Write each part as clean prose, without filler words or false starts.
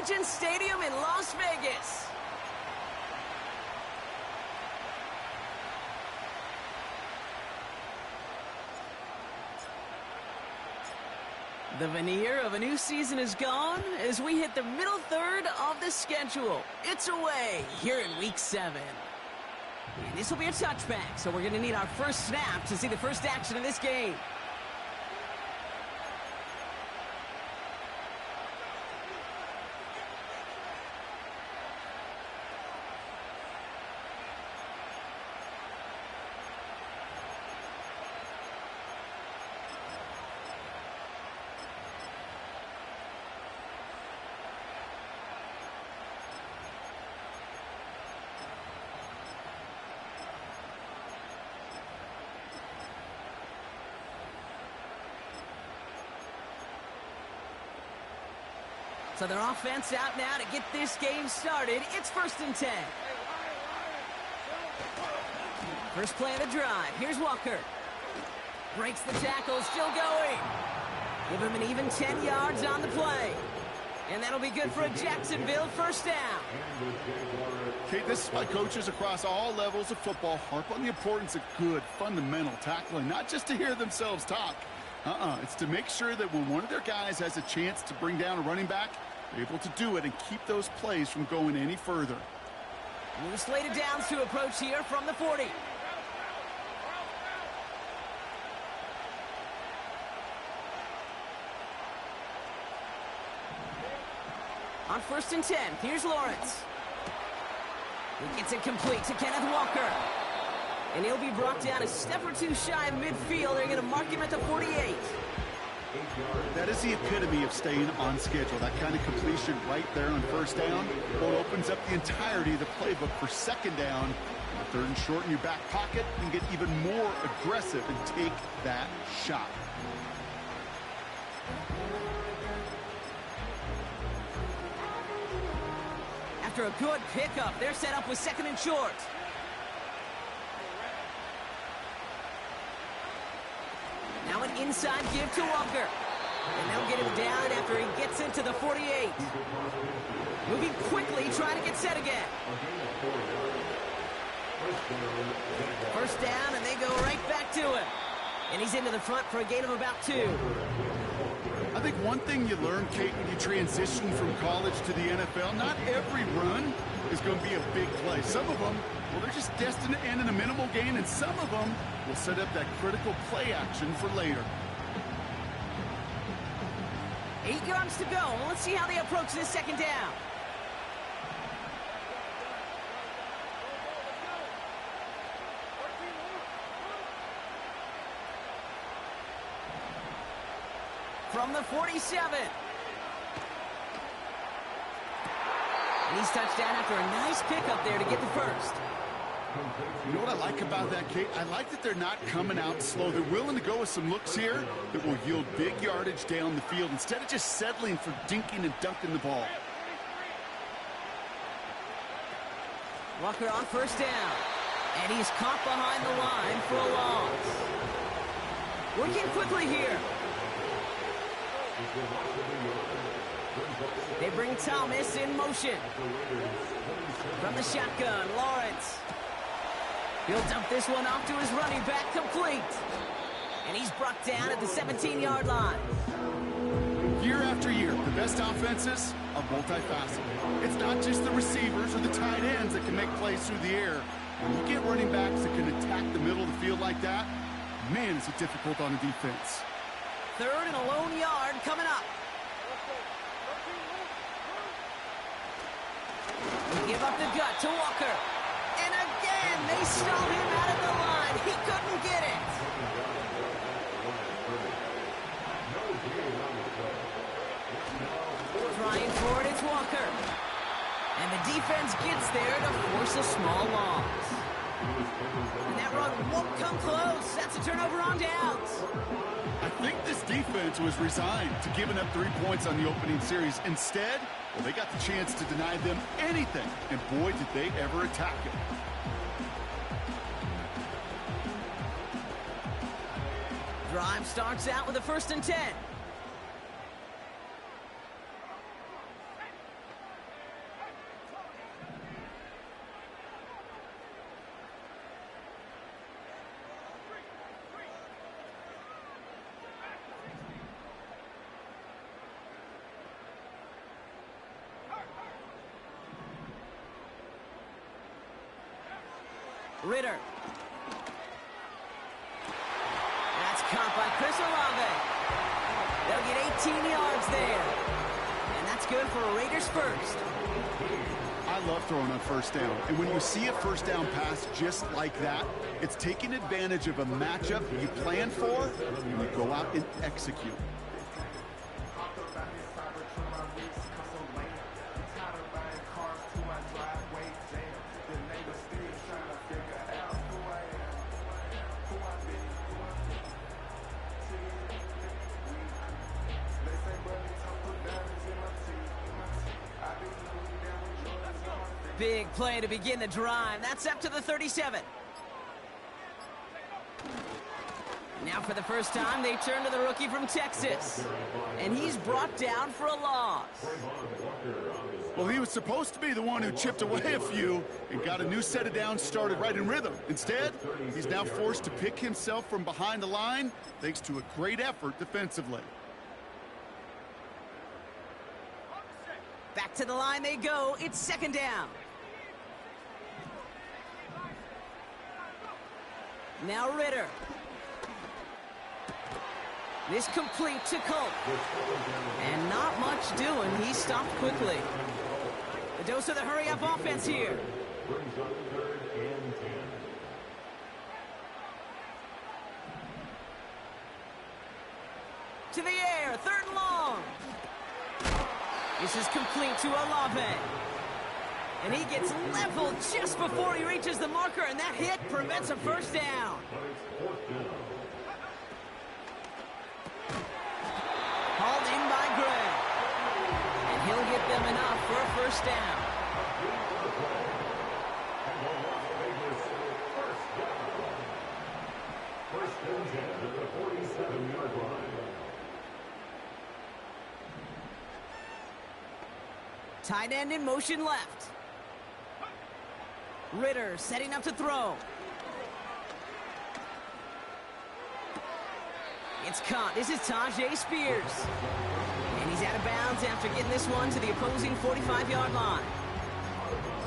Allegiant Stadium in Las Vegas. The veneer of a new season is gone as we hit the middle third of the schedule. It's away here in Week 7. And this will be a touchback, so we're going to need our first snap to see the first action of this game. So their offense out now to get this game started. It's 1st and 10. First play of the drive. Here's Walker. Breaks the tackle, still going. Give him an even 10 yards on the play. And that'll be good for a Jacksonville first down. Kate, this is why coaches across all levels of football harp on the importance of good, fundamental tackling, not just to hear themselves talk. It's to make sure that when one of their guys has a chance to bring down a running back, they're able to do it and keep those plays from going any further. New slated downs to approach here from the 40. On 1st and 10, here's Lawrence. He gets it complete to Kenneth Walker. And he'll be brought down a step or two shy of midfield. They're going to mark him at the 48. That is the epitome of staying on schedule. That kind of completion right there on first down. Well, it opens up the entirety of the playbook for second down. 3rd and short in your back pocket. You can get even more aggressive and take that shot. After a good pickup, they're set up with 2nd and short. Now an inside give to Walker. And they'll get him down after he gets into the 48. Moving quickly, trying to get set again. First down, and they go right back to him. And he's into the front for a gain of about 2. I think one thing you learn, Kate, when you transition from college to the NFL, not every run is going to be a big play. Some of them, well, they're just destined to end in a minimal gain, and some of them will set up that critical play action for later. 8 yards to go. Let's see how they approach this second down. From the 47. And he's touched down after a nice pickup there to get the first. You know what I like about that, Kate? I like that they're not coming out slow. They're willing to go with some looks here that will yield big yardage down the field instead of just settling for dinking and dunking the ball. Walker on first down. And he's caught behind the line for a loss. Working quickly here. They bring Thomas in motion. From the shotgun, Lawrence. He'll dump this one off to his running back, complete. And he's brought down at the 17-yard line. Year after year, the best offenses are multifaceted. It's not just the receivers or the tight ends that can make plays through the air. When you get running backs that can attack the middle of the field like that, man, is it difficult on a defense. 3rd and a lone yard coming up. They give up the gut to Walker. And again, they stall him out of the line. He couldn't get it. Trying for it, it's Walker. And the defense gets there to force a small loss. And that run won't come close. That's a turnover on downs. I think this defense was resigned to giving up 3 points on the opening series. Instead, well, they got the chance to deny them anything. And boy, did they ever attack it. Drive starts out with a 1st and 10. Ritter. That's caught by Chris Olave. They'll get 18 yards there. And that's good for a Raiders first. I love throwing on first down. And when you see a first down pass just like that, it's taking advantage of a matchup you plan for, and you go out and execute. Big play to begin the drive. That's up to the 37. Now for the first time, they turn to the rookie from Texas. And he's brought down for a loss. Well, he was supposed to be the one who chipped away a few and got a new set of downs started right in rhythm. Instead, he's now forced to pick himself from behind the line thanks to a great effort defensively. Back to the line they go. It's second down. Now Ritter. This complete to Colt. And not much doing. He stopped quickly. The dose of the hurry-up offense here. To the air. Third and long. This is complete to Olave. And he gets leveled just before he reaches the marker, and that hit prevents a first down. Hauled in by Gray. And he'll get them enough for a first down. Tight end in motion left. Ritter setting up to throw. It's caught. This is Tajay Spears. And he's out of bounds after getting this one to the opposing 45-yard line.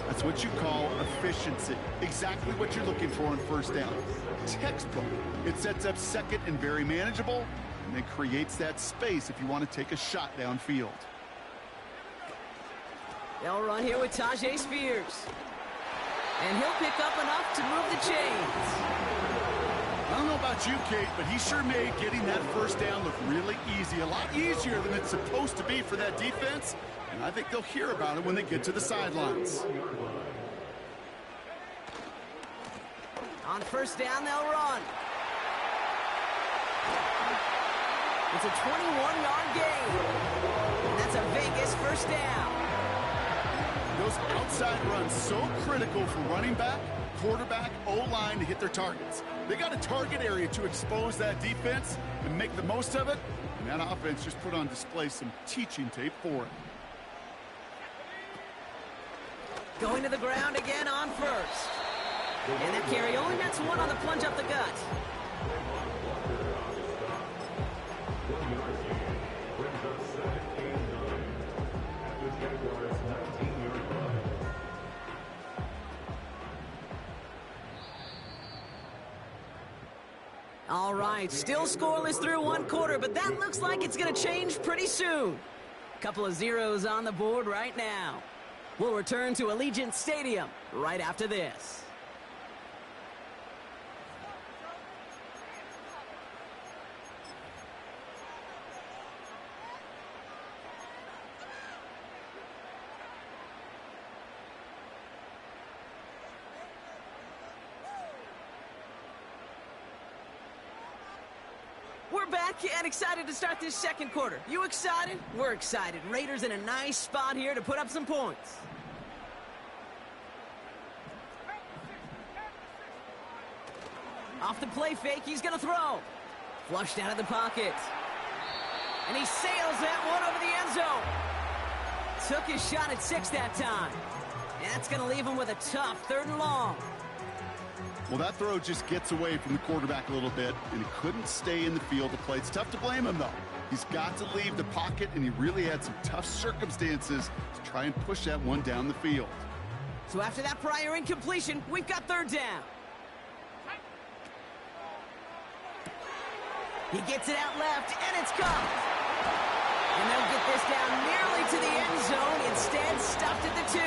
That's what you call efficiency. Exactly what you're looking for on first down. Textbook. It sets up second and very manageable, and then creates that space if you want to take a shot downfield. They'll run here with Tajay Spears. And he'll pick up enough to move the chains. I don't know about you, Kate, but he sure made getting that first down look really easy. A lot easier than it's supposed to be for that defense. And I think they'll hear about it when they get to the sidelines. On first down, they'll run. It's a 21-yard gain. And that's a Vegas first down. Those outside runs so critical for running back, quarterback, O-line to hit their targets. They got a target area to expose that defense and make the most of it. And that offense just put on display some teaching tape for it. Going to the ground again on first. And that carry only gets one on the plunge up the gut. All right, still scoreless through one quarter, but that looks like it's going to change pretty soon. Couple of zeros on the board right now. We'll return to Allegiant Stadium right after this. We're back and excited to start this second quarter. You excited? We're excited. Raiders in a nice spot here to put up some points. Off the play fake, he's going to throw. Flushed out of the pocket. And he sails that one over the end zone. Took his shot at 6 that time. And that's going to leave him with a tough 3rd and long. Well, that throw just gets away from the quarterback a little bit, and he couldn't stay in the field to play. It's tough to blame him, though. He's got to leave the pocket, and he really had some tough circumstances to try and push that one down the field. So after that prior incompletion, we've got 3rd down. He gets it out left, and it's caught. And they'll get this down nearly to the end zone. Instead, stopped at the 2.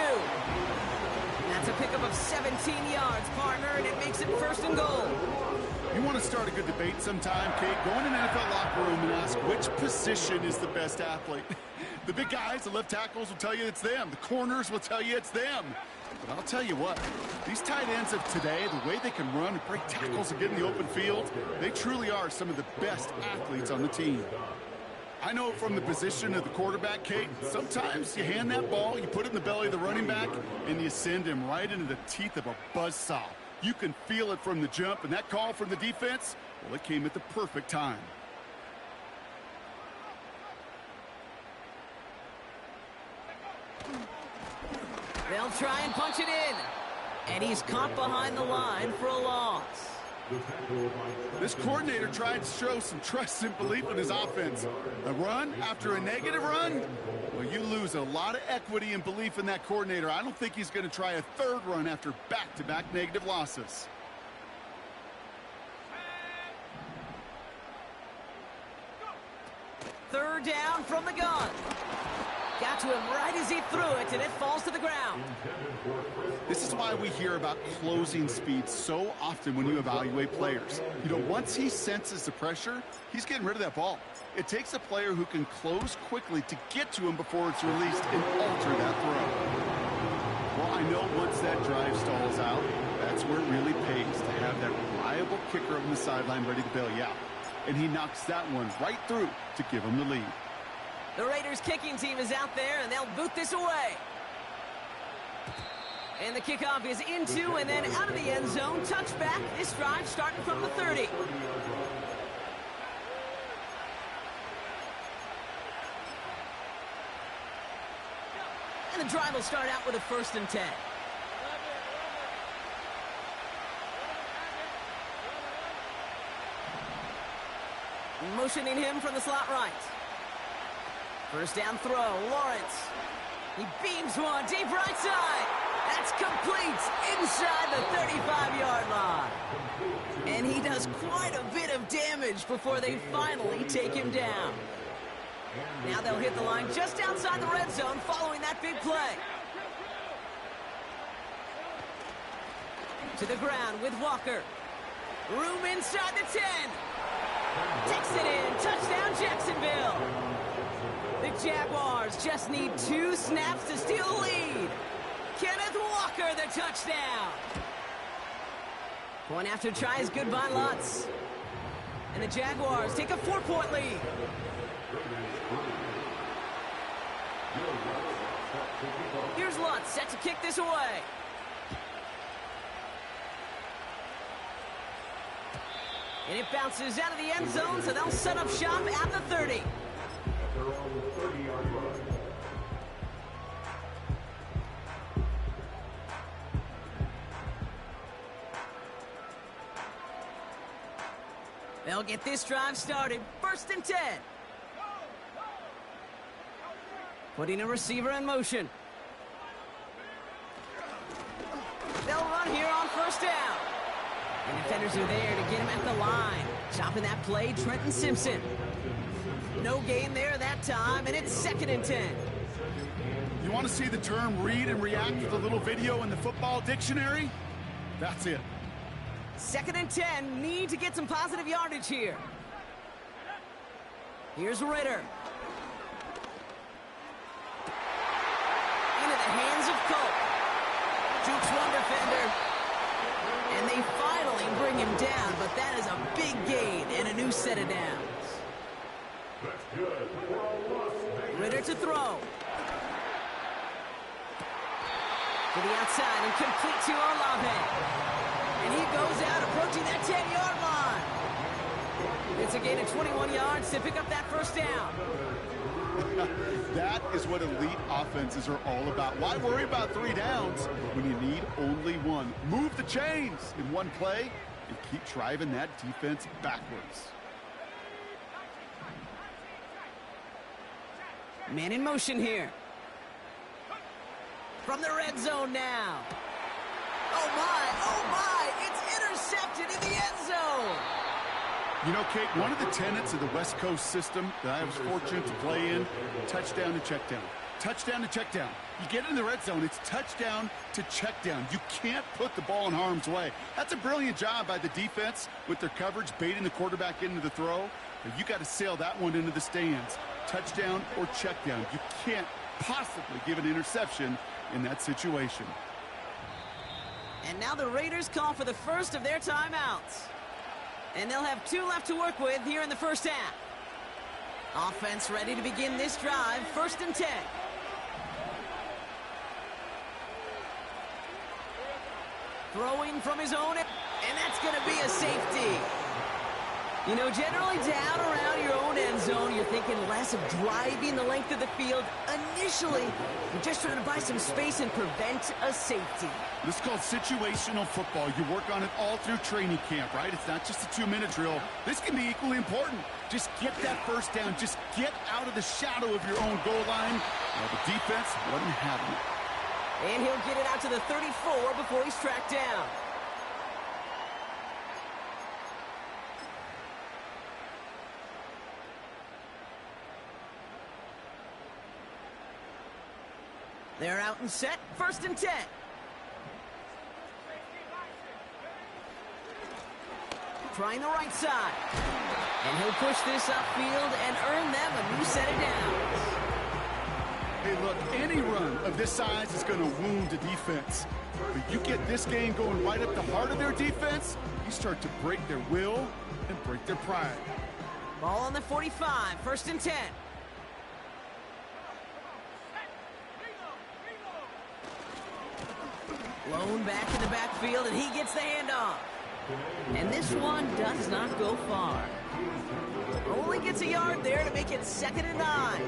That's a pickup of 17 yards, partner, and it makes it 1st and goal. You want to start a good debate sometime, Kate? Go in an NFL locker room and ask which position is the best athlete. The big guys, the left tackles will tell you it's them. The corners will tell you it's them. But I'll tell you what, these tight ends of today, the way they can run and break tackles and get in the open field, they truly are some of the best athletes on the team. I know from the position of the quarterback, Kate, sometimes you hand that ball, you put it in the belly of the running back, and you send him right into the teeth of a buzzsaw. You can feel it from the jump, and that call from the defense, well, it came at the perfect time. They'll try and punch it in. And he's caught behind the line for a loss. This coordinator tried to show some trust and belief in his offense. A run after a negative run? Well, you lose a lot of equity and belief in that coordinator. I don't think he's going to try a 3rd run after back-to-back negative losses. Third down from the gun. Got to him right as he threw it, and it falls to the ground. This is why we hear about closing speed so often when you evaluate players. You know, once he senses the pressure, he's getting rid of that ball. It takes a player who can close quickly to get to him before it's released and alter that throw. Well, I know once that drive stalls out, that's where it really pays to have that reliable kicker on the sideline ready to bail you out. And he knocks that one right through to give him the lead. The Raiders kicking team is out there, and they'll boot this away. And the kickoff is into and then out of the end zone. Touchback. This drive starting from the 30. And the drive will start out with a 1st and 10. Motioning him from the slot right. 1st down throw, Lawrence. He beams one deep right side. That's complete inside the 35-yard line. And he does quite a bit of damage before they finally take him down. Now they'll hit the line just outside the red zone following that big play. To the ground with Walker. Room inside the 10. Takes it in. Touchdown, Jacksonville. The Jaguars just need 2 snaps to steal the lead. Kenneth Walker, the touchdown. Point after try is good by Lutz. And the Jaguars take a 4-point lead. Here's Lutz set to kick this away. And it bounces out of the end zone, so they'll set up shop at the 30. They'll get this drive started. 1st and 10. Putting a receiver in motion. They'll run here on 1st down. And defenders are there to get him at the line. Chopping that play, Trenton Simpson. No gain there that time, and it's 2nd and 10. You want to see the term read and react with a little video in the football dictionary? That's it. 2nd and 10, need to get some positive yardage here. Here's Ritter. Into the hands of Colt. Jukes one defender. And they finally bring him down, but that is a big gain and a new set of downs. Ritter to throw. To the outside and complete to Olave. And he goes out approaching that 10-yard line. It's a gain of 21 yards to pick up that 1st down. That is what elite offenses are all about. Why worry about 3 downs when you need only 1? Move the chains in one play and keep driving that defense backwards. Man in motion here. From the red zone now. Oh my, it's intercepted in the end zone. You know, Kate, one of the tenets of the West Coast system that I was fortunate to play in, touchdown to check down. Touchdown to check down. You get in the red zone, it's touchdown to check down. You can't put the ball in harm's way. That's a brilliant job by the defense with their coverage, baiting the quarterback into the throw. But you got to sail that one into the stands. Touchdown or check down. You can't possibly give an interception in that situation. And now the Raiders call for the first of their timeouts. And they'll have 2 left to work with here in the first half. Offense ready to begin this drive, 1st and 10. Throwing from his own, and that's going to be a safety. You know, generally down around your own end zone, you're thinking less of driving the length of the field. Initially, you're just trying to buy some space and prevent a safety. This is called situational football. You work on it all through training camp, right? It's not just a 2-minute drill. This can be equally important. Just get that first down. Just get out of the shadow of your own goal line. Well, the defense wasn't having it. And he'll get it out to the 34 before he's tracked down. They're out and set, 1st and 10. Trying the right side. And he'll push this upfield and earn them a new set of downs. Hey, look, any run of this size is going to wound the defense. But you get this game going right up the heart of their defense, you start to break their will and break their pride. Ball on the 45, 1st and 10. Blown back in the backfield, and he gets the handoff. And this one does not go far. Only gets a yard there to make it 2nd and 9.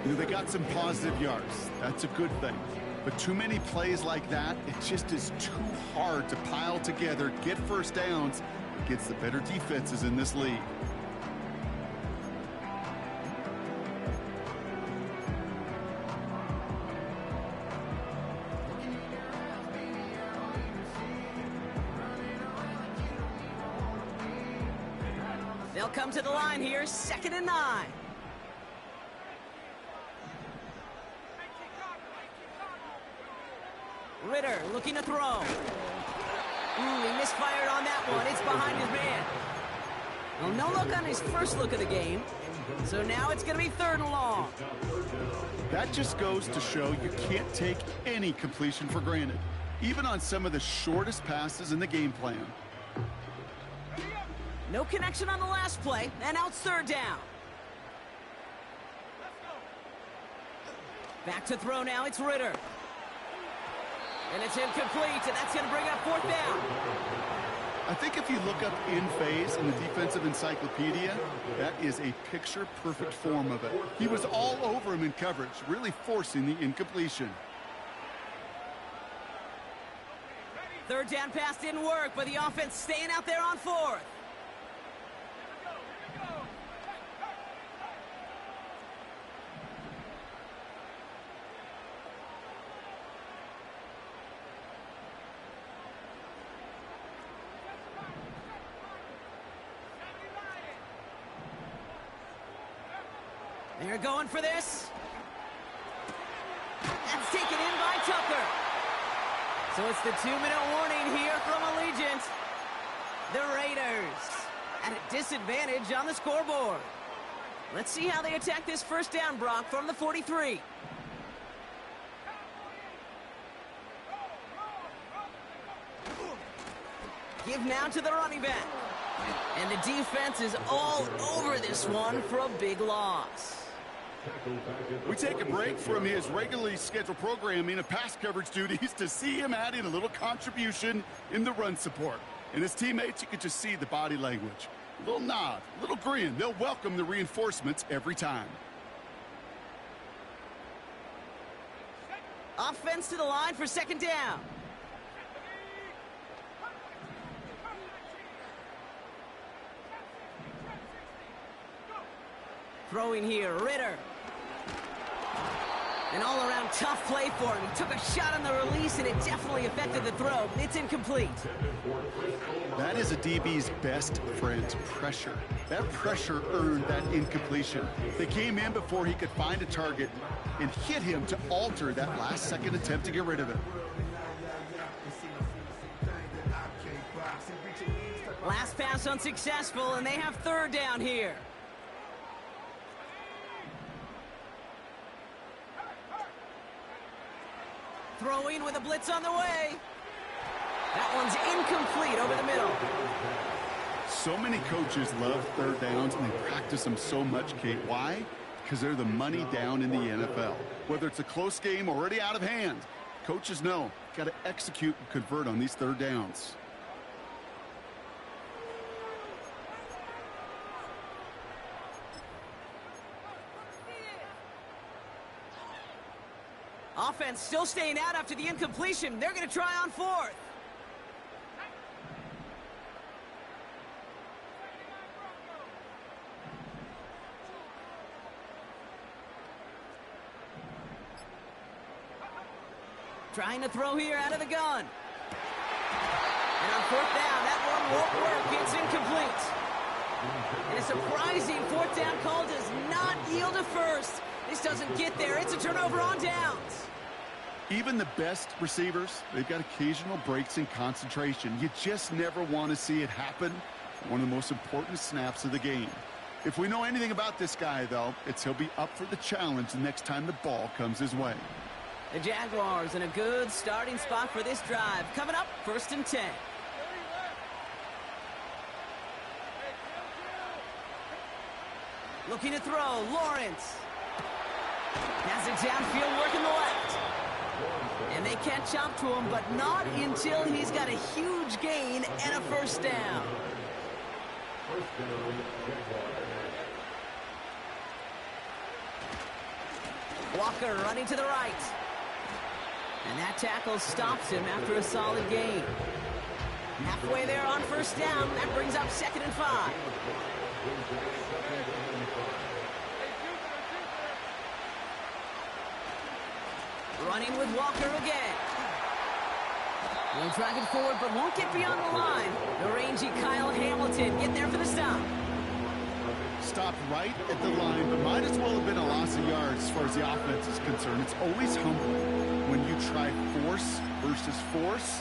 You know, they got some positive yards. That's a good thing. But too many plays like that, it just is too hard to pile together, get first downs against the better defenses in this league. They'll come to the line here, 2nd and 9. Ritter looking to throw. He misfired on that one. It's behind his man. Well, no look on his first look of the game. So now it's going to be 3rd and long. That just goes to show you can't take any completion for granted, even on some of the shortest passes in the game plan. No connection on the last play, and out 3rd down. Back to throw now, it's Ritter. And it's incomplete, and that's going to bring up 4th down. I think if you look up in phase in the defensive encyclopedia, that is a picture-perfect form of it. He was all over him in coverage, really forcing the incompletion. 3rd down pass didn't work, but the offense staying out there on 4th. They're going for this. That's taken in by Tucker. So it's the 2-minute warning here from Allegiant. The Raiders at a disadvantage on the scoreboard. Let's see how they attack this 1st down, Brock, from the 43. Give now to the running back. And the defense is all over this one for a big loss. We take a break from his regularly scheduled programming of pass coverage duties to see him add in a little contribution in the run support. And his teammates, you can just see the body language. A little nod, a little grin. They'll welcome the reinforcements every time. Offense to the line for 2nd down. Throwing here, Ritter. An all-around tough play for him. He took a shot on the release, and it definitely affected the throw. It's incomplete. That is a DB's best friend, pressure. That pressure earned that incompletion. They came in before he could find a target and hit him to alter that last-second attempt to get rid of it. Last pass unsuccessful, and they have third down here. Throwing with a blitz on the way. That one's incomplete over the middle. So many coaches love third downs, and they practice them so much, Kate. Why? Because they're the money down in the NFL. Whether it's a close game already out of hand, coaches know, got to execute and convert on these third downs. Offense still staying out after the incompletion. They're going to try on fourth. Trying to throw here out of the gun. And on fourth down, that one won't work. It's incomplete. And a surprising fourth down call does not yield a first. This doesn't get there. It's a turnover on downs. Even the best receivers, they've got occasional breaks in concentration. You just never want to see it happen. One of the most important snaps of the game. If we know anything about this guy, though, it's he'll be up for the challenge the next time the ball comes his way. The Jaguars in a good starting spot for this drive. Coming up, 1st and 10. Looking to throw, Lawrence. Has it downfield, working the left. And they catch up to him, but not until he's got a huge gain and a first down. Walker running to the right. And that tackle stops him after a solid gain. Halfway there on first down. That brings up 2nd and 5. Running with Walker again. He'll drive it forward, but won't get beyond the line. The rangy Kyle Hamilton getting there for the stop. Stopped right at the line, but might as well have been a loss of yards as far as the offense is concerned. It's always humbling when you try force versus force,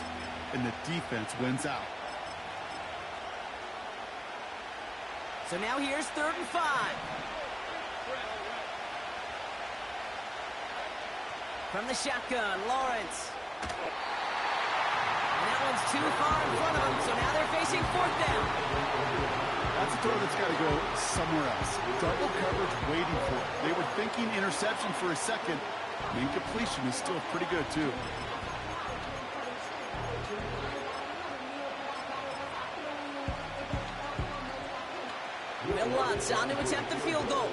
and the defense wins out. So now here's 3rd and 5. From the shotgun, Lawrence. And that one's too far in front of them, so now they're facing 4th down. That's a throw that's got to go somewhere else. Double coverage waiting for it. They were thinking interception for a second. Incompletion is still pretty good, too. Will Lutz on to attempt the field goal.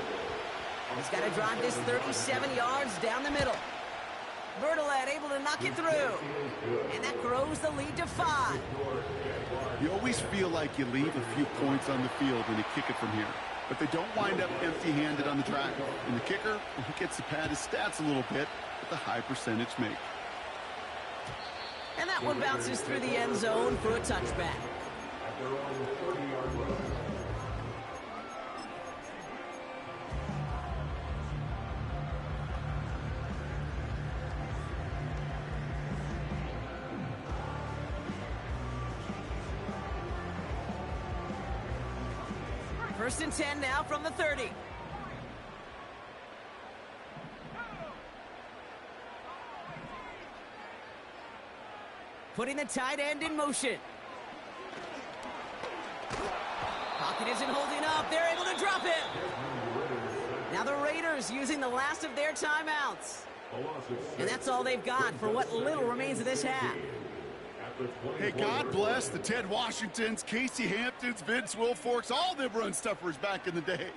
He's got to drive this 37 yards down the middle. Bertolet able to knock it through. And that grows the lead to 5. You always feel like you leave a few points on the field when you kick it from here. But they don't wind up empty-handed on the track. And the kicker, he gets to pad his stats a little bit with a high percentage make. And that one bounces through the end zone for a touchback. First and 10 now from the 30. Putting the tight end in motion. Pocket isn't holding up. They're able to drop it. Now the Raiders using the last of their timeouts. And that's all they've got for what little remains of this half. Hey, God bless the Ted Washingtons, Casey Hamptons, Vince Wilforks, all them run stuffers back in the day.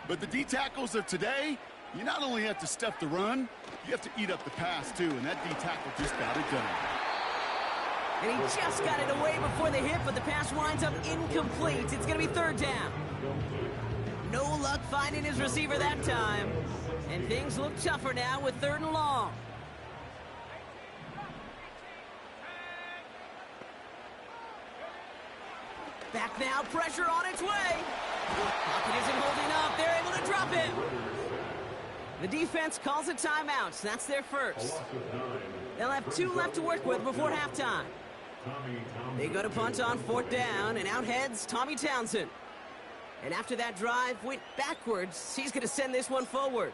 But the D-tackles of today, you not only have to stuff the run, you have to eat up the pass, too. And that D-tackle just got it done. And he just got it away before the hit, but the pass winds up incomplete. It's going to be 3rd down. No luck finding his receiver that time. And things look tougher now with 3rd and long. Back now, pressure on its way. Pocket isn't holding up. They're able to drop him. The defense calls a timeout. That's their first. They'll have 2 left to work with before halftime. They go to punt on 4th down, and out heads Tommy Townsend. And after that drive went backwards, he's going to send this one forward.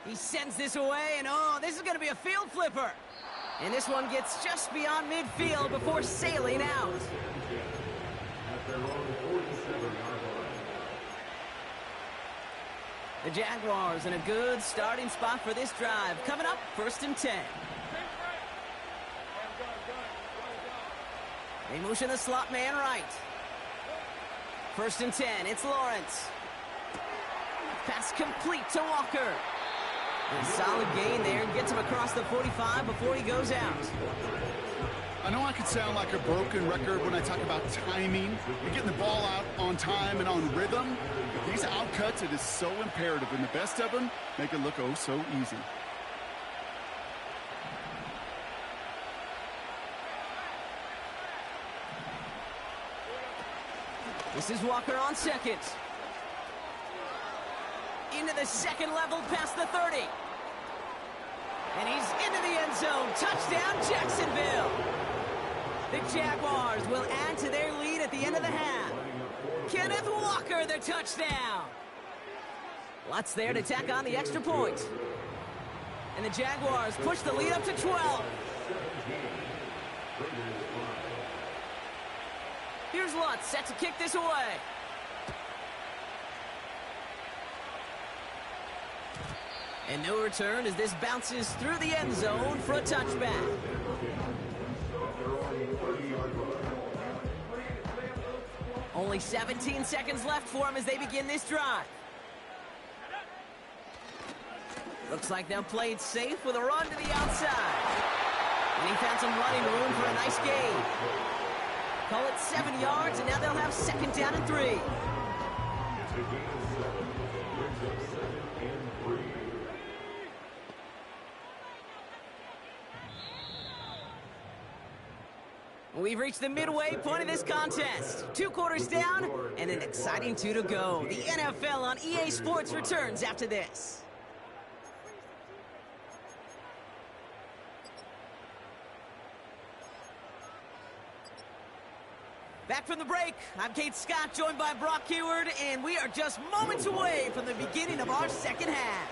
He sends this away, and oh, this is going to be a field flipper. And this one gets just beyond midfield before sailing out. The Jaguars in a good starting spot for this drive. Coming up, 1st and 10. They motion the slot man right. 1st and 10, it's Lawrence. Pass complete to Walker. A solid gain there, gets him across the 45 before he goes out. I know I could sound like a broken record when I talk about timing and getting the ball out on time and on rhythm. But these outcuts, it is so imperative, and the best of them make it look oh so easy. This is Walker on 2nd. Into the 2nd level past the 30. And he's into the end zone. Touchdown, Jacksonville. The Jaguars will add to their lead at the end of the half. Kenneth Walker, the touchdown. Lutz there to tack on the extra point. And the Jaguars push the lead up to 12. Here's Lutz, set to kick this away. And no return as this bounces through the end zone for a touchback. Only 17 seconds left for him as they begin this drive. Looks like they'll play it safe with a run to the outside. And he found some running room for a nice gain. Call it 7 yards, and now they'll have 2nd down and 3. We've reached the midway point of this contest. 2 quarters down and an exciting 2 to go. The NFL on EA Sports returns after this. Back from the break, I'm Kate Scott, joined by Brock Heward, and we are just moments away from the beginning of our 2nd half.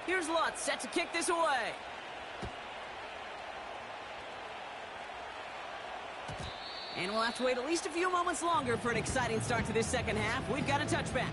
Here's Lutz, set to kick this away. And we'll have to wait at least a few moments longer for an exciting start to this 2nd half. We've got a touchback.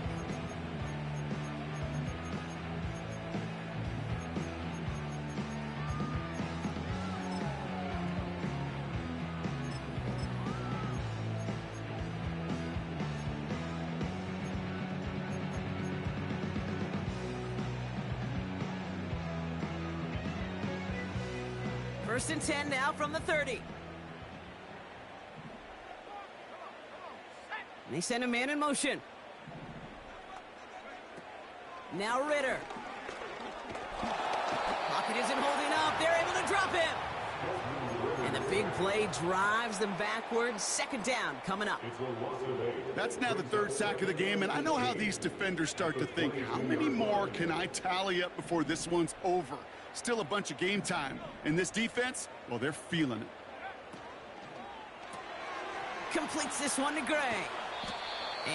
First and 10 now from the 30. And they send a man in motion. Now Ritter. Pocket isn't holding up. They're able to drop him. And the big play drives them backwards. 2nd down coming up. That's now the 3rd sack of the game, and I know how these defenders start to think. How many more can I tally up before this one's over? Still a bunch of game time. And this defense, well, they're feeling it. Completes this one to Gray.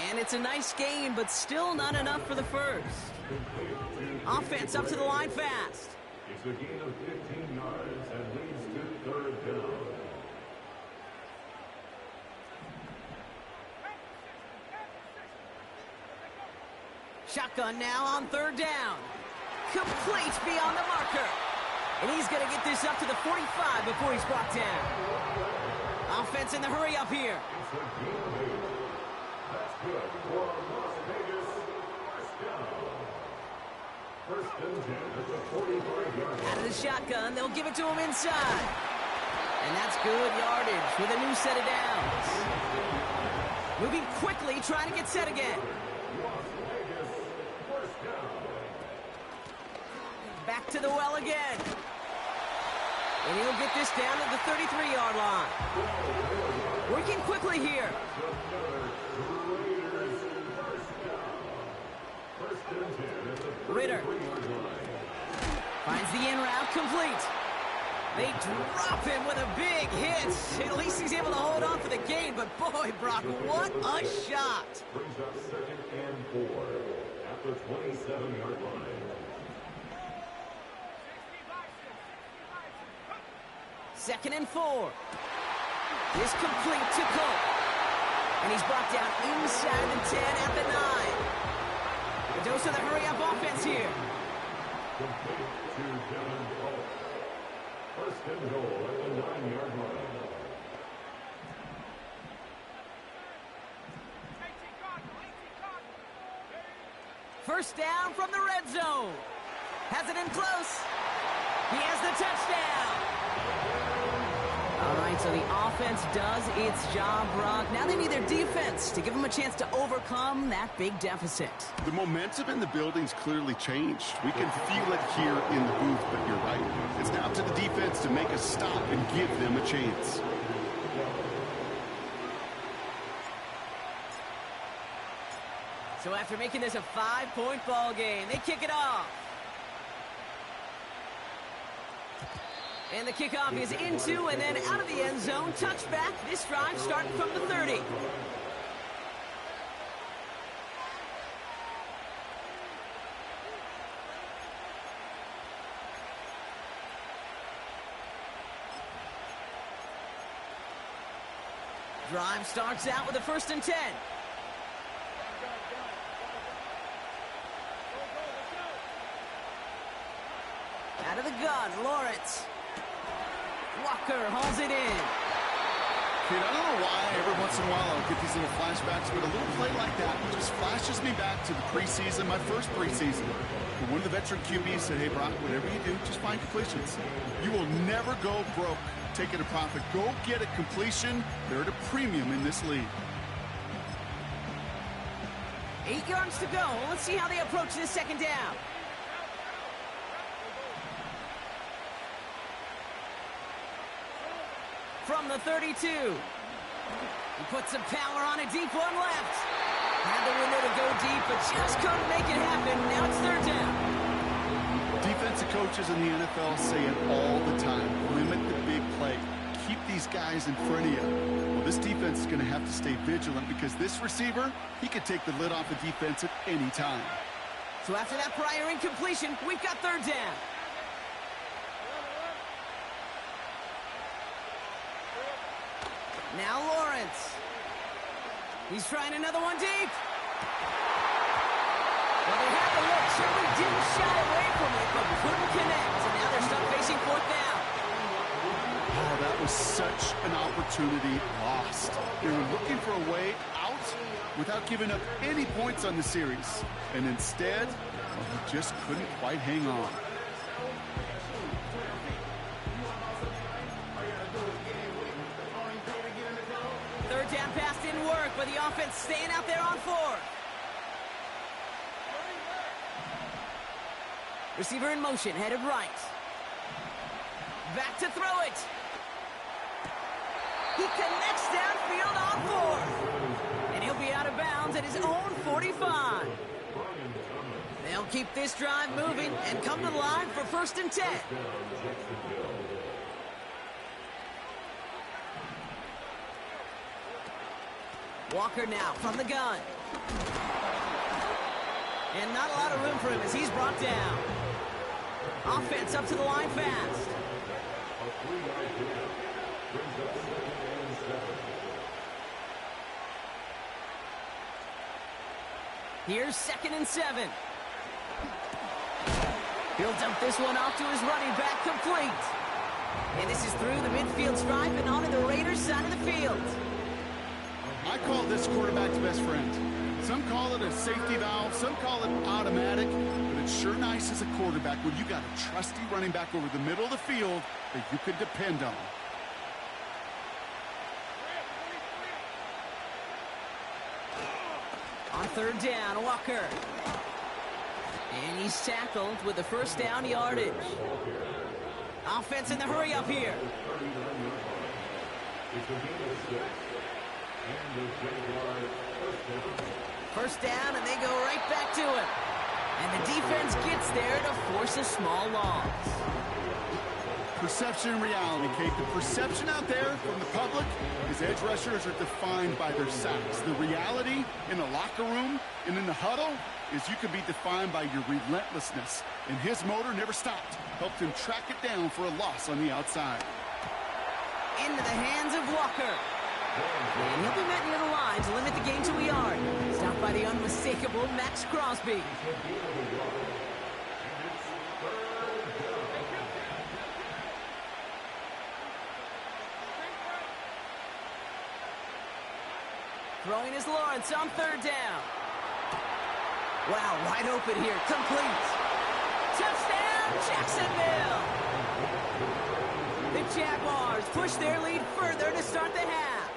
And it's a nice gain, but still not enough for the first. Offense up to the line fast. It's a gain of 15 yards and leads to 3rd down. Shotgun now on 3rd down. Complete beyond the marker. And he's going to get this up to the 45 before he's brought down. Offense in the hurry up here. Out of the shotgun, they'll give it to him inside. And that's good yardage with a new set of downs. Moving quickly, trying to get set again. Back to the well again. And he'll get this down to the 33-yard line. Working quickly here. Ritter finds the in route complete. They drop him with a big hit. At least he's able to hold on for the gain, but boy, Brock, what a shot. Brings up 2nd and 4 at the 27-yard line. Second and 4. Is complete to Colt. And he's brought down inside the 10 at the 9. A dose of the hurry-up offense here. Complete to Devin Colt. 1st and goal at the 9-yard line. First down from the red zone. Has it in close. He has the touchdown. All right, so the offense does its job, Brock. Now they need their defense to give them a chance to overcome that big deficit. The momentum in the building's clearly changed. We can feel it here in the booth, but you're right. It's now to the defense to make a stop and give them a chance. So after making this a 5-point ball game, they kick it off. And the kickoff is into and then out of the end zone. Touchback. This drive starting from the 30. Drive starts out with a 1st and 10. Out of the gun, Lawrence. Walker hauls it in. Kid, I don't know why every once in a while I'll get these little flashbacks, but a little play like that just flashes me back to the preseason, my first preseason. But one of the veteran QBs said, hey, Brock, whatever you do, just find completions. You will never go broke taking a profit. Go get a completion. They're at a premium in this league. 8 yards to go. Let's see how they approach this 2nd down. From the 32. He puts some power on a deep one left. Had the window to go deep, but just couldn't make it happen. Now it's 3rd down. Defensive coaches in the NFL say it all the time. Limit the big play. Keep these guys in front of you. Well, this defense is going to have to stay vigilant because this receiver, he could take the lid off the defense at any time. So after that prior incompletion, we've got 3rd down. Now Lawrence. He's trying another one deep. Well, they had the look. Certainly didn't shy away from it, but couldn't connect. And now they're stuck facing 4th down. Oh, that was such an opportunity lost. They were looking for a way out without giving up any points on the series. And instead, well, he just couldn't quite hang on. Third down pass didn't work, but the offense staying out there on 4th. Receiver in motion, headed right. Back to throw it. He connects downfield on 4th. And he'll be out of bounds at his own 45. They'll keep this drive moving and come to the line for 1st and 10. Walker now from the gun. And not a lot of room for him as he's brought down. Offense up to the line fast. Here's 2nd and 7. He'll dump this one off to his running back, complete. And this is through the midfield stripe and onto the Raiders' side of the field. I call this quarterback's best friend. Some call it a safety valve, some call it automatic, but it's sure nice as a quarterback when you got a trusty running back over the middle of the field that you can depend on. On 3rd down, Walker. And he's tackled with the first down yardage. Offense in the hurry up here. First down, and they go right back to it. And the defense gets there to force a small loss. Perception and reality, Kate. The perception out there from the public is edge rushers are defined by their sacks. The reality in the locker room and in the huddle is you can be defined by your relentlessness. And his motor never stopped. Helped him track it down for a loss on the outside. Into the hands of Walker. And he'll be met near the line to limit the game to a yard. Stopped by the unmistakable Max Crosby. Throwing is Lawrence on third down. Wow, wide open here. Complete. Touchdown, Jacksonville. The Jaguars push their lead further to start the half.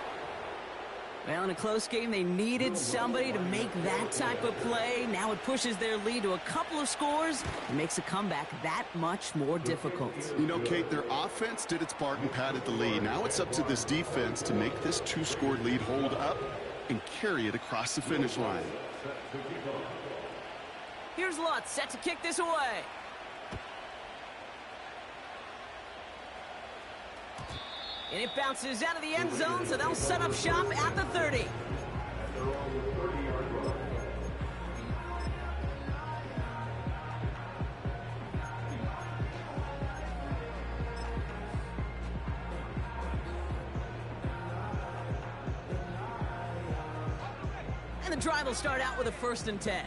Well, in a close game, they needed somebody to make that type of play. Now it pushes their lead to a couple of scores and makes a comeback that much more difficult. You know, Kate, their offense did its part and padded the lead. Now it's up to this defense to make this two-score lead hold up and carry it across the finish line. Here's Lutz set to kick this away. And it bounces out of the end zone, so they'll set up shop at the 30. And the drive will start out with a 1st and 10.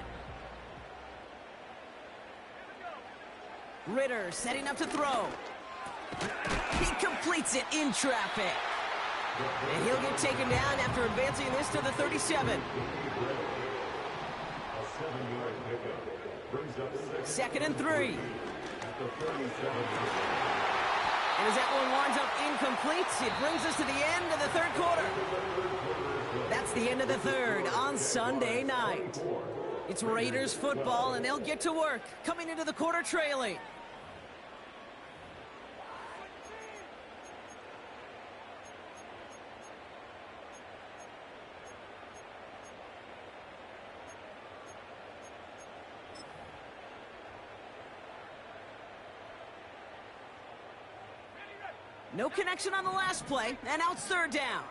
Ritter setting up to throw. He completes it in traffic. And he'll get taken down after advancing this to the 37. 2nd and 3. And as that one winds up incomplete, it brings us to the end of the 3rd quarter. That's the end of the 3rd on Sunday night. It's Raiders football, and they'll get to work, coming into the quarter trailing. No connection on the last play, and now it's 3rd down.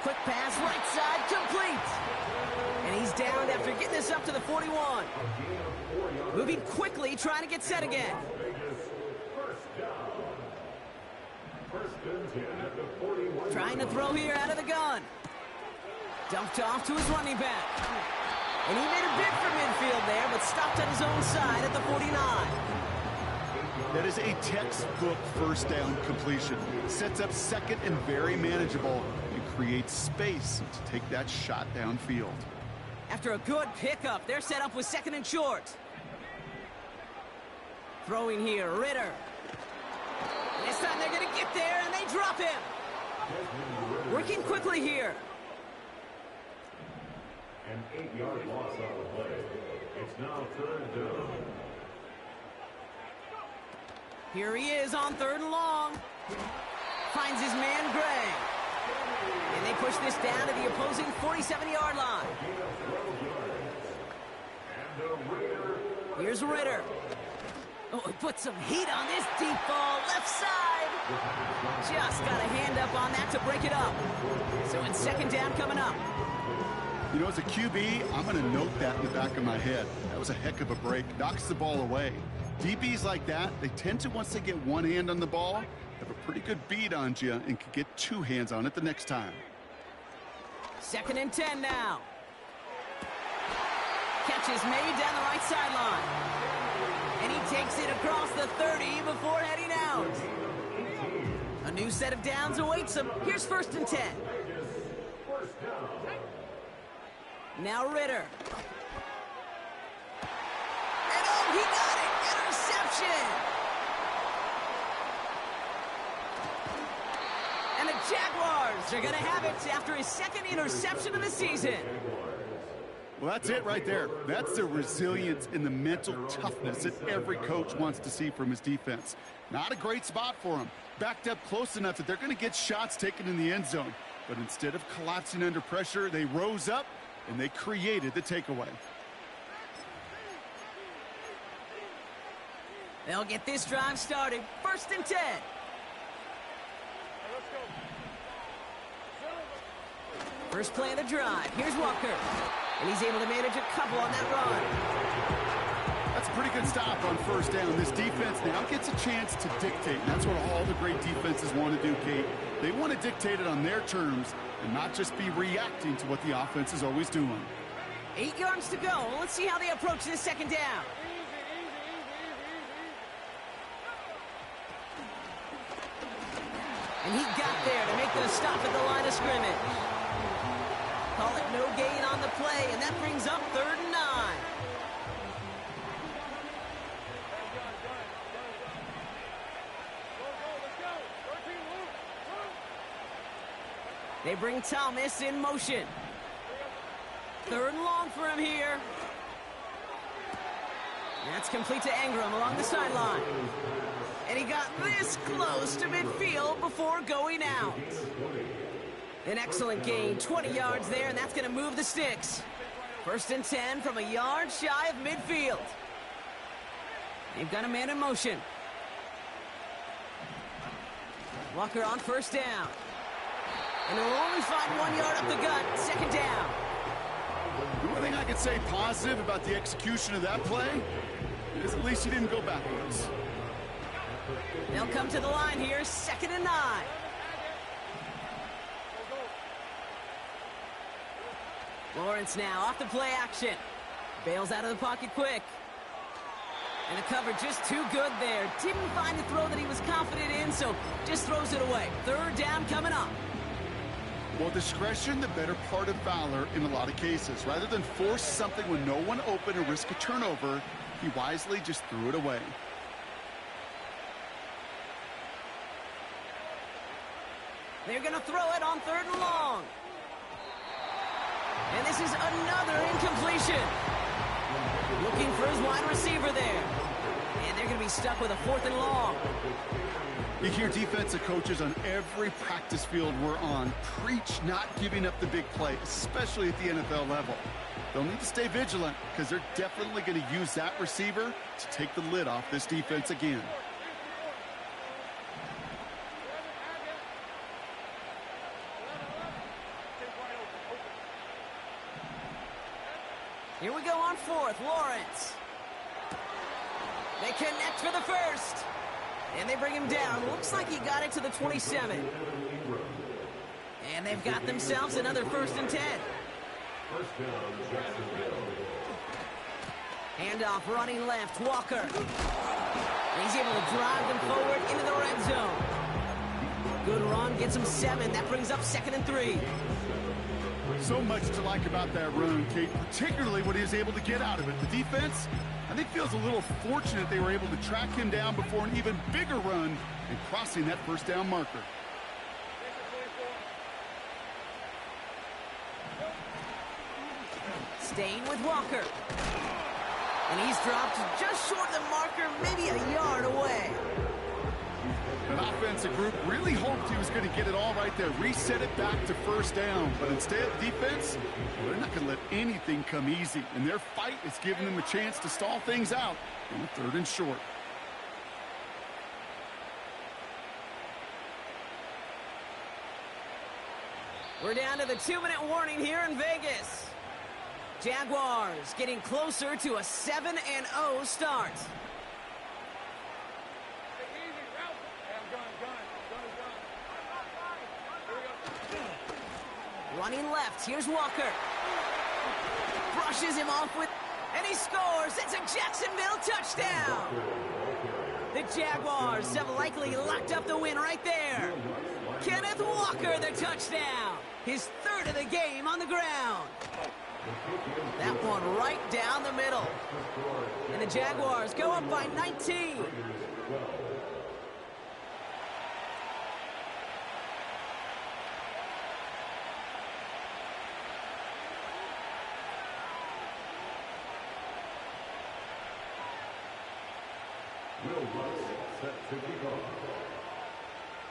Quick pass, right side, complete. And he's down after getting this up to the 41. Moving quickly, trying to get set again. Trying to throw here out of the gun. Dumped off to his running back. And he made a bid for midfield there, but stopped on his own side at the 49. That is a textbook 1st down completion. Sets up 2nd and very manageable and creates space to take that shot downfield. After a good pickup, they're set up with 2nd and short. Throwing here, Ritter. And this time they're going to get there, and they drop him. Working quickly here. An 8-yard loss on the play. It's now 3rd down. Here he is on 3rd and long. Finds his man, Gray. And they push this down to the opposing 47-yard line. Here's Ritter. Oh, he put some heat on this deep ball, left side. Just got a hand up on that to break it up. So it's 2nd down coming up. You know, as a QB, I'm going to note that in the back of my head. That was a heck of a break. Knocks the ball away. DBs like that, they tend to, once they get one hand on the ball, have a pretty good beat on you and can get 2 hands on it the next time. 2nd and 10 now. Catch is made down the right sideline. And he takes it across the 30 before heading out. A new set of downs awaits him. Here's 1st and 10. Now Ritter. And oh, he got it! Interception! And the Jaguars are going to have it after his second interception of the season. Well, that's it right there. That's the resilience and the mental toughness that every coach wants to see from his defense. Not a great spot for him. Backed up close enough that they're going to get shots taken in the end zone. But instead of collapsing under pressure, they rose up and they created the takeaway. They'll get this drive started. 1st and 10. First play of the drive. Here's Walker. And he's able to manage a couple on that run. That's a pretty good stop on 1st down. This defense now gets a chance to dictate. And that's what all the great defenses want to do, Kate. They want to dictate it on their terms and not just be reacting to what the offense is always doing. 8 yards to go. Let's see how they approach this 2nd down. And he got there to make the stop at the line of scrimmage. Call it no gain on the play, and that brings up 3rd and 9. They bring Thomas in motion. 3rd and long for him here. That's complete to Ingram along the sideline. And he got this close to midfield before going out. An excellent gain, 20 yards there, and that's going to move the sticks. 1st and 10 from a yard shy of midfield. They've got a man in motion. Walker on 1st down. And they'll only find 1 yard up the gut, 2nd down. The one thing I could say positive about the execution of that play is at least he didn't go backwards. They'll come to the line here, 2nd and 9. Lawrence now off the play action. Bails out of the pocket quick. And the cover just too good there. Didn't find the throw that he was confident in, so just throws it away. 3rd down coming up. Well, discretion, the better part of valor in a lot of cases. Rather than force something when no one open and risk a turnover, he wisely just threw it away. They're going to throw it on 3rd and long. And this is another incompletion. Looking for his wide receiver there. And they're going to be stuck with a 4th and long. You hear defensive coaches on every practice field we're on preach not giving up the big play, especially at the NFL level. They'll need to stay vigilant because they're definitely going to use that receiver to take the lid off this defense again. Here we go on 4th, Lawrence. They connect for the 1st. And they bring him down. Looks like he got it to the 27. And they've got themselves another 1st and 10. Handoff running left, Walker. And he's able to drive them forward into the red zone. Good run, gets him 7. That brings up 2nd and 3. So much to like about that run, Kate, particularly what he was able to get out of it. The defense, I think, feels a little fortunate they were able to track him down before an even bigger run and crossing that 1st down marker. Staying with Walker. And he's dropped just short of the marker, maybe a yard away. An offensive group really hoped he was going to get it all right there, reset it back to 1st down. But instead, defense, they're not going to let anything come easy. And their fight is giving them a chance to stall things out on the 3rd and short. We're down to the 2-minute warning here in Vegas. Jaguars getting closer to a 7-0 start. Running left, here's Walker. Brushes him off with, and he scores. It's a Jacksonville touchdown. The Jaguars have likely locked up the win right there. Kenneth Walker, the touchdown. His 3rd of the game on the ground. That one right down the middle. And the Jaguars go up by 19. Will Lutz set to kick off.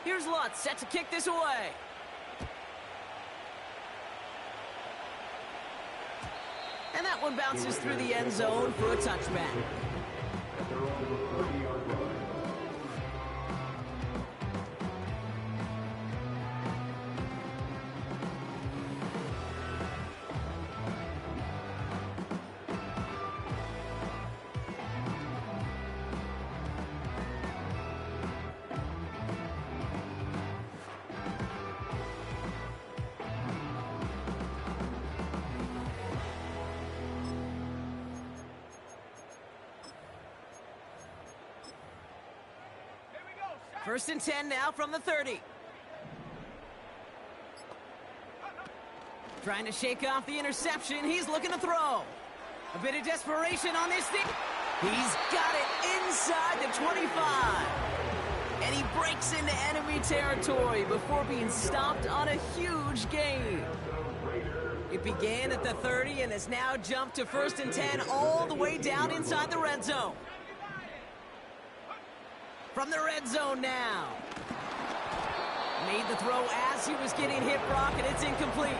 Here's Lutz set to kick this away. And that one bounces through the end zone for a touchback. They're on the 30-yard line. First and 10 now from the 30. Trying to shake off the interception. He's looking to throw. A bit of desperation on this thing. He's got it inside the 25. And he breaks into enemy territory before being stopped on a huge gain. It began at the 30 and has now jumped to first and 10 all the way down inside the red zone. From the red zone now. Made the throw as he was getting hit, Brock, and it's incomplete.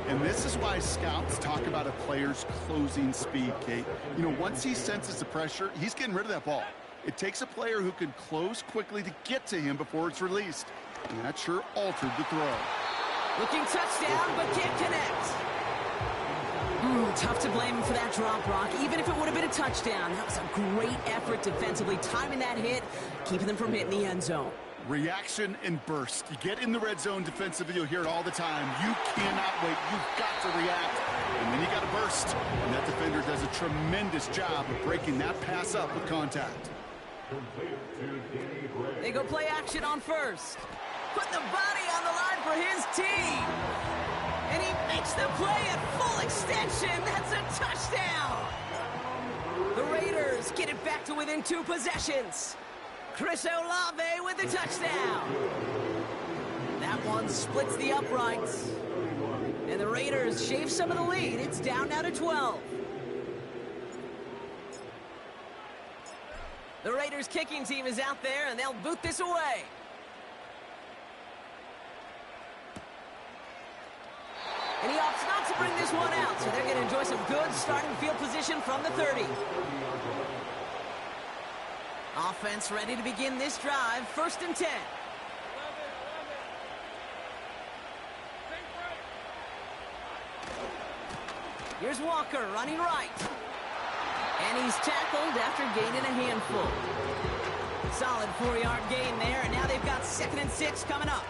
And this is why scouts talk about a player's closing speed, Kate. You know, once he senses the pressure, he's getting rid of that ball. It takes a player who can close quickly to get to him before it's released. And that sure altered the throw. Looking touchdown, but can't connect. Tough to blame him for that drop, Brock. Even if it would have been a touchdown, that was a great effort defensively, timing that hit, keeping them from hitting the end zone. Reaction and burst. You get in the red zone defensively, you'll hear it all the time. You cannot wait. You've got to react. And then you got to burst. And that defender does a tremendous job of breaking that pass up with contact. They go play action on first. Putting the body on the line for his team. And he makes the play at full extension. That's a touchdown. The Raiders get it back to within 2 possessions. Chris Olave with the touchdown. That one splits the uprights. And the Raiders shave some of the lead. It's down now to 12. The Raiders kicking team is out there, and they'll boot this away. And he opts not to bring this one out, so they're going to enjoy some good starting field position from the 30. Offense ready to begin this drive, first and 10. Here's Walker running right. And he's tackled after gaining a handful. Solid 4-yard gain there, and now they've got 2nd and 6 coming up.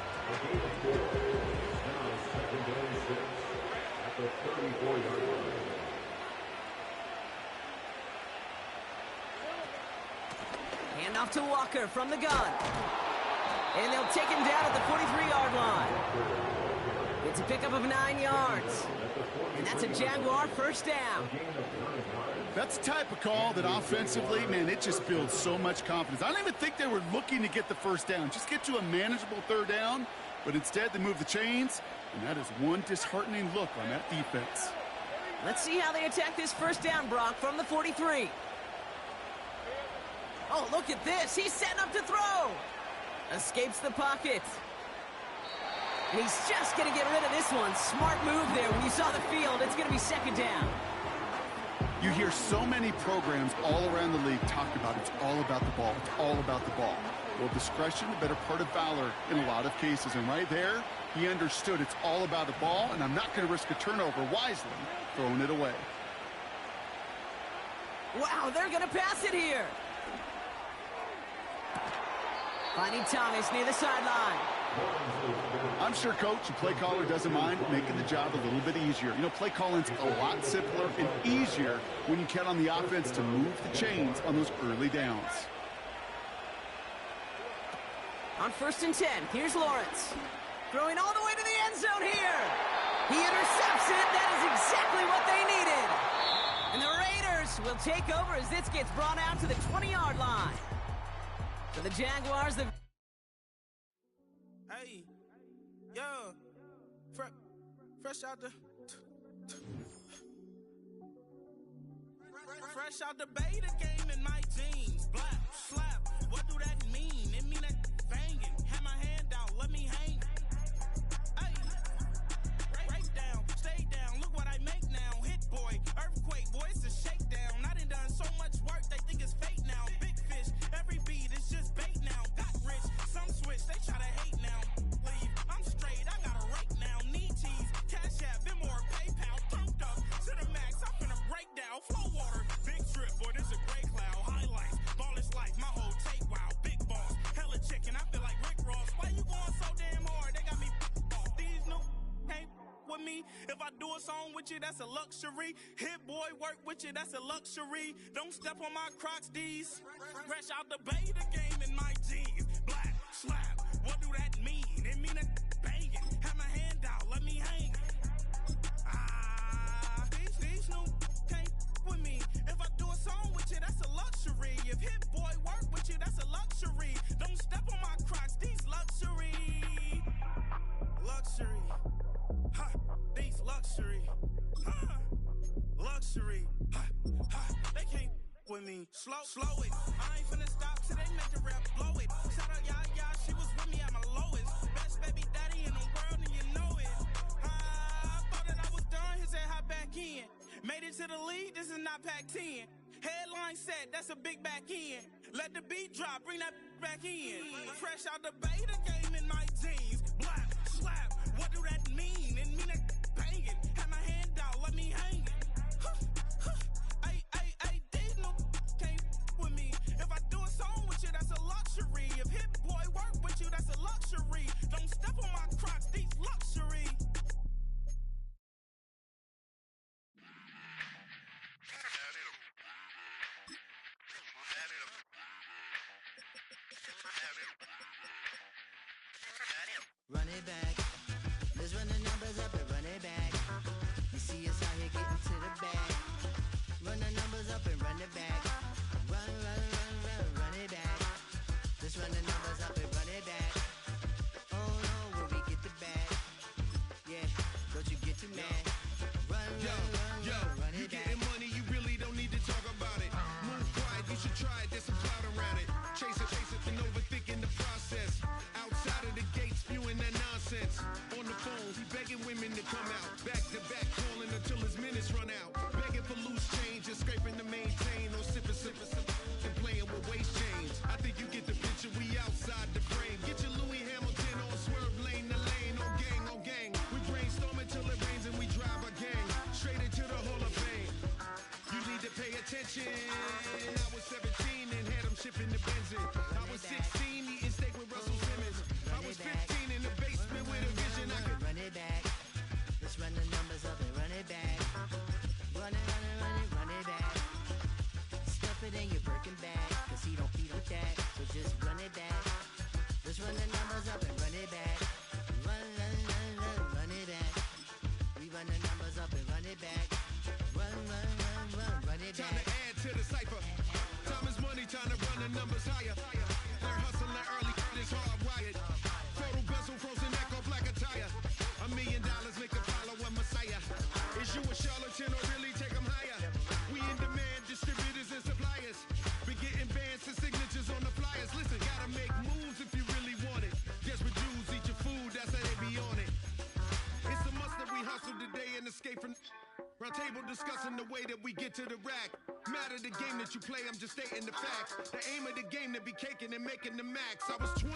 Hand off to Walker from the gun. And they'll take him down at the 43-yard line. It's a pickup of 9 yards. And that's a Jaguar first down. That's the type of call that offensively, man, it just builds so much confidence. I don't even think they were looking to get the first down. Just get to a manageable 3rd down. But instead, they move the chains. And that is one disheartening look on that defense. Let's see how they attack this first down, Brock, from the 43. Oh, look at this. He's setting up to throw. Escapes the pocket. And he's just going to get rid of this one. Smart move there. When you saw the field, it's going to be 2nd down. You hear so many programs all around the league talk about it's all about the ball. It's all about the ball. Well, discretion, the better part of valor in a lot of cases. And right there, he understood it's all about the ball, and I'm not going to risk a turnover wisely, throwing it away. Wow, they're going to pass it here. Finding Thomas near the sideline. I'm sure coach and play caller doesn't mind making the job a little bit easier. You know, play calling's a lot simpler and easier when you count on the offense to move the chains on those early downs. On 1st and 10, here's Lawrence. Throwing all the way to the end zone here. He intercepts it. That is exactly what they needed. And the Raiders will take over as this gets brought out to the 20-yard line. For the Jaguars, the... Hey, yo, fresh out the... Fresh out the beta game in my jeans. Black with you, that's a luxury. Hit boy, work with you, that's a luxury. Don't step on my Crocs, D's. Fresh out the beta game in my jeans. Black, slap, what do that mean? It mean a banging. Have my hand out, let me hang. These new can't with me. If I do a song with you, that's a luxury. If hit boy work with you, that's a luxury. Don't step on my Crocs, these luxury. Luxury. Ha, these luxury. Ha, luxury. Ha, ha, they can't with me. Slow it. I ain't finna stop till they make the rap blow it. Shout out, y'all, she was with me at my lowest. Best baby daddy in the world, and you know it. I thought that I was done, he said hop back in. Made it to the lead, this is not Pac-10. Headline set, that's a big back end. Let the beat drop, bring that back in. Fresh out the beta game in my jeans. Black, slap, what do that mean? It mean that banging. Have my hand out, let me hang it. Ay, these no can't with me. If I do a song with you, that's a luxury. If hit boy work with you, that's a luxury. Don't step on my Crocs, these luxury. Run it back. Let's run the numbers up and run it back. You see us out here getting to the bag. Run the numbers up and run it back. Run it back. Let's run the numbers up and run it back. Oh no, where we get the bag. Yeah, don't you get too mad. Run you it getting back. money, you really don't need to talk about it. Move quiet, you should try it, there's some cloud around it. Chase it, and overthinking the process. Outside of the gate, spewing that nonsense. On the phone, he begging women to come out. Back to back, calling until his minutes run out. Begging for loose change and scraping to maintain. Or sipping, and playing with waist chains. I think you get the picture, we outside the frame. Get your Louis Hamilton on swerve lane to lane. On gang. We brainstorm until it rains and we drive a gang. Straight into the Hall of Fame. You need to pay attention. I was 17 and had them shipping the benzin. I was 16 eating steak with Russell Simmons. I was 15 in the basement with a vision. I could run it back. Let's run the numbers up and run it back. Run it back. Stuff it in your Birkin bag, cause he don't feed with that. So just run it back. Let's run the numbers up and run it back. Run it back. We run the numbers up and run it back. Run it time to back. add to the cipher. Time is money, time to run the numbers higher. Learn hustling early, it's hardwired. Photo bezel, frozen neck off like a tire. $1 million make a follow a messiah. Is you a charlatan or really take them higher? We in demand, distributors and suppliers. Been getting bands and signatures on the flyers. Listen, gotta make moves if you really want it. Desperate Jews eat your food, that's how they be on it. It's a must that we hustle today and escape from round table discussing the way that we get to the rack. Matter the game that you play, I'm just stating the facts. The aim of the game to be caking and making the max. I was 20